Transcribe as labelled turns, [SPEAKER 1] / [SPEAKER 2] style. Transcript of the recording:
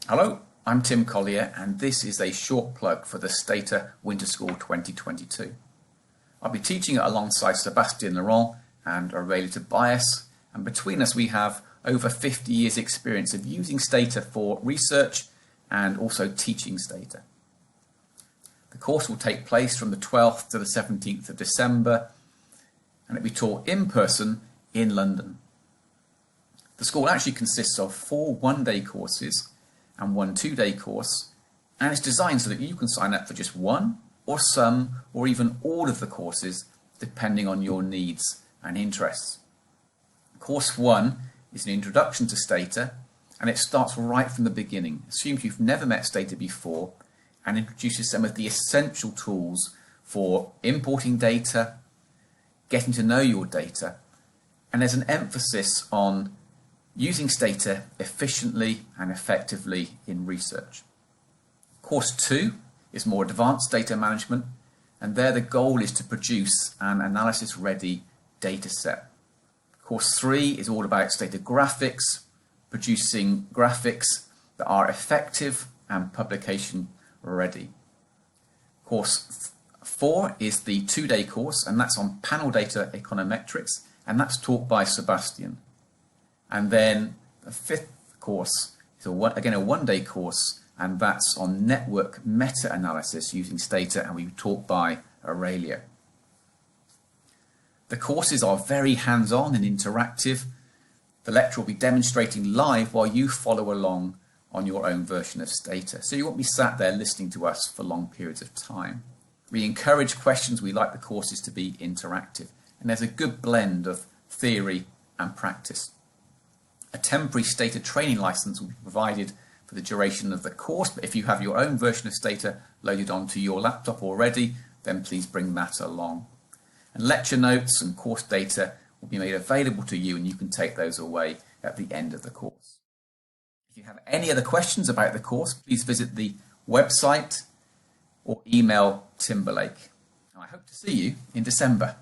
[SPEAKER 1] Hello, I'm Tim Collier and this is a short plug for the Stata Winter School 2022. I'll be teaching it alongside Sébastien Laurent and Aurélie Tobias, and between us we have over 50 years experience of using Stata for research and also teaching Stata. The course will take place from the 12th to the 17th of December and it will be taught in person in London. The school actually consists of 4 one-day courses and 1 two-day course, and it's designed so that you can sign up for just one or some or even all of the courses depending on your needs and interests. Course 1 is an introduction to Stata, and it starts right from the beginning. Assumes you've never met Stata before and introduces some of the essential tools for importing data, getting to know your data, and there's an emphasis on using Stata efficiently and effectively in research. Course 2 is more advanced data management, and there the goal is to produce an analysis-ready data set. Course 3 is all about Stata Graphics, producing graphics that are effective and publication ready. Course 4 is the 2-day course, and that's on panel data econometrics, and that's taught by Sébastien. And then the 5th course is again a 1-day course, and that's on network meta-analysis using Stata, and we were taught by Aurélie. The courses are very hands-on and interactive. The lecturer will be demonstrating live while you follow along on your own version of Stata. So you won't be sat there listening to us for long periods of time. We encourage questions. We like the courses to be interactive, and there's a good blend of theory and practice. A temporary Stata training license will be provided for the duration of the course, but if you have your own version of Stata loaded onto your laptop already, then please bring that along. And lecture notes and course data will be made available to you, and you can take those away at the end of the course. If you have any other questions about the course, please visit the website or email Timberlake. I hope to see you in December.